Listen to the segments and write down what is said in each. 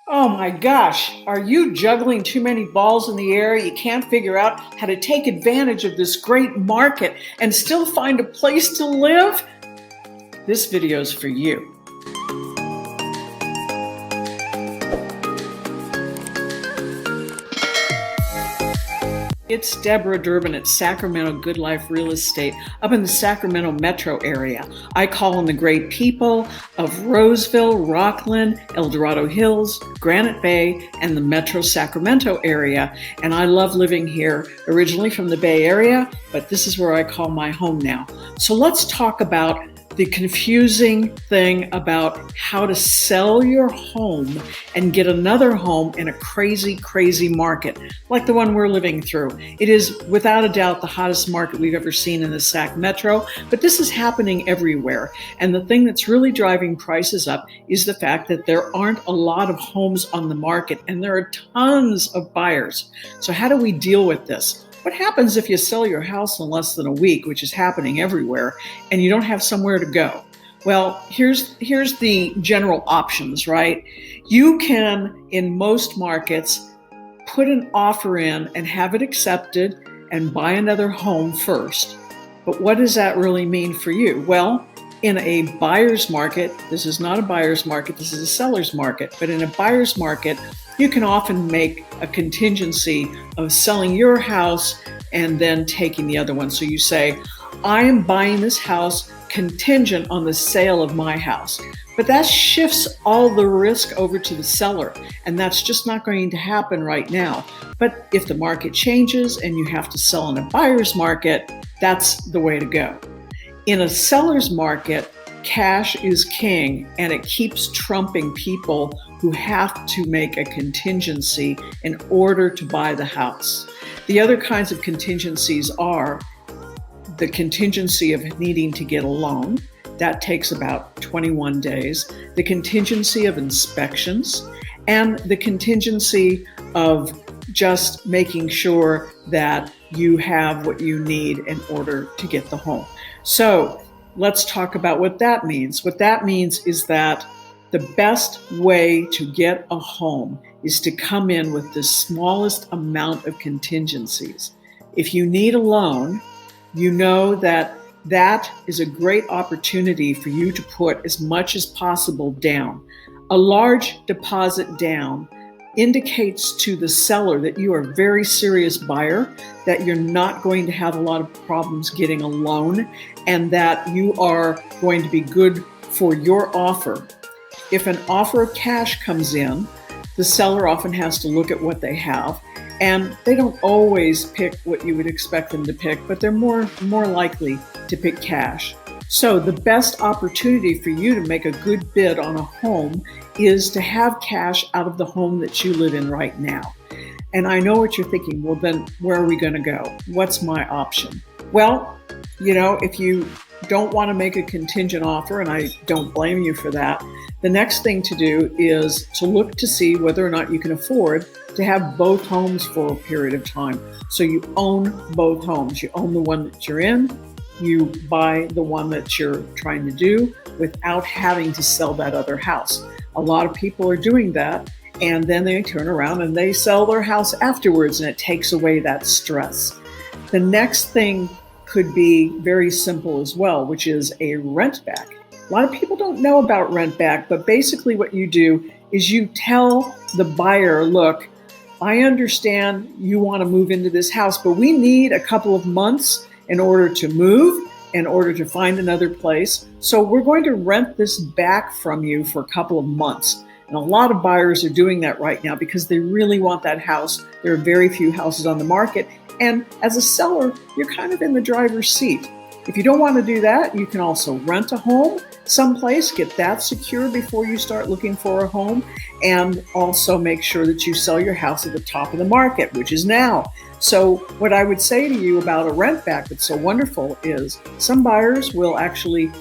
Oh my gosh, are you juggling too many balls in the air? You can't figure out how to take advantage of this great market and still find a place to live? This video is for you. It's Deborah Durbin at Sacramento Good Life Real Estate up in the Sacramento metro area. I call on the great people of Roseville, Rockland, El Dorado Hills, Granite Bay, and the metro Sacramento area. And I love living here, originally from the Bay Area, but this is where I call my home now. So let's talk about the confusing thing about how to sell your home and get another home in a crazy, crazy market like the one we're living through. It is without a doubt the hottest market we've ever seen in the Sac Metro, but this is happening everywhere. And the thing that's really driving prices up is the fact that there aren't a lot of homes on the market and there are tons of buyers. So how do we deal with this? What happens if you sell your house in less than a week, which is happening everywhere, and you don't have somewhere to go? Well, here's the general options, right? You can, in most markets, put an offer in and have it accepted and buy another home first. But what does that really mean for you? Well, in a buyer's market, this is not a buyer's market, this is a seller's market, but in a buyer's market, you can often make a contingency of selling your house and then taking the other one. So you say, I am buying this house contingent on the sale of my house. But that shifts all the risk over to the seller, and that's just not going to happen right now. But if the market changes and you have to sell in a buyer's market, that's the way to go. In a seller's market, cash is king, and it keeps trumping people who have to make a contingency in order to buy the house. The other kinds of contingencies are the contingency of needing to get a loan. That takes about 21 days. The contingency of inspections, and the contingency of just making sure that you have what you need in order to get the home. So let's talk about what that means. What that means is that the best way to get a home is to come in with the smallest amount of contingencies. If you need a loan, you know that that is a great opportunity for you to put as much as possible down. A large deposit down indicates to the seller that you are a very serious buyer, that you're not going to have a lot of problems getting a loan, and that you are going to be good for your offer. If an offer of cash comes in, the seller often has to look at what they have, and they don't always pick what you would expect them to pick, but they're more likely to pick cash. So the best opportunity for you to make a good bid on a home is to have cash out of the home that you live in right now. And I know what you're thinking, well then where are we going to go? What's my option? Well, if you don't want to make a contingent offer, and I don't blame you for that, the next thing to do is to look to see whether or not you can afford to have both homes for a period of time. So you own both homes. You own the one that you're in, you buy the one that you're trying to do without having to sell that other house. A lot of people are doing that, and then they turn around and they sell their house afterwards, and it takes away that stress. The next thing could be very simple as well, which is a rentback. A lot of people don't know about rentback, but basically what you do is you tell the buyer, look, I understand you want to move into this house, but we need a couple of months in order to move, in order to find another place. So we're going to rent this back from you for a couple of months. And a lot of buyers are doing that right now because they really want that house. There are very few houses on the market. And as a seller, you're kind of in the driver's seat. If you don't want to do that, you can also rent a home someplace, get that secure before you start looking for a home, and also make sure that you sell your house at the top of the market, which is now. So what I would say to you about a rent back that's so wonderful is some buyers will actually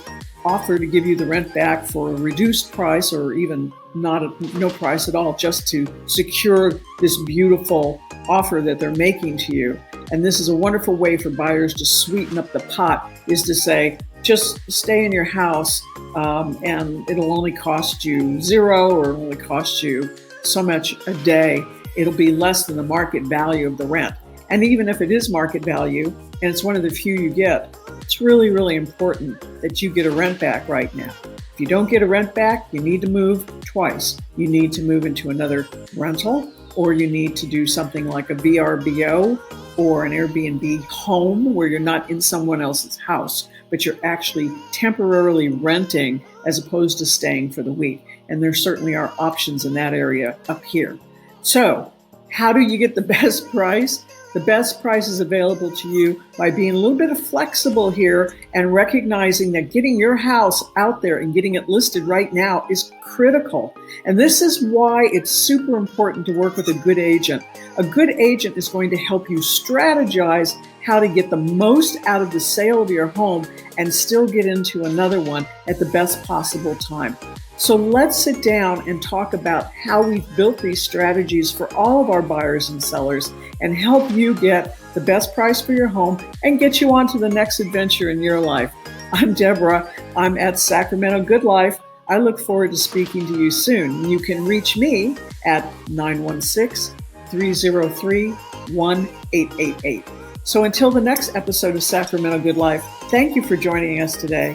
offer to give you the rent back for a reduced price, or even no price at all, just to secure this beautiful offer that they're making to you. And this is a wonderful way for buyers to sweeten up the pot, is to say, just stay in your house and it'll only cost you zero, or it'll only cost you so much a day, it'll be less than the market value of the rent. And even if it is market value, and it's one of the few you get, it's really, really important that you get a rent back right now. If you don't get a rent back, you need to move twice. You need to move into another rental, or you need to do something like a VRBO or an Airbnb home where you're not in someone else's house, but you're actually temporarily renting as opposed to staying for the week. And there certainly are options in that area up here. So, how do you get the best price? The best price is available to you by being a little bit flexible here and recognizing that getting your house out there and getting it listed right now is critical. And this is why it's super important to work with a good agent. A good agent is going to help you strategize how to get the most out of the sale of your home and still get into another one at the best possible time. So let's sit down and talk about how we've built these strategies for all of our buyers and sellers and help you get the best price for your home and get you on to the next adventure in your life. I'm Deborah. I'm at Sacramento Good Life. I look forward to speaking to you soon. You can reach me at 916-303-1888. So until the next episode of Sacramento Good Life, thank you for joining us today.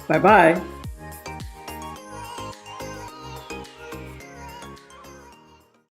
Bye-bye.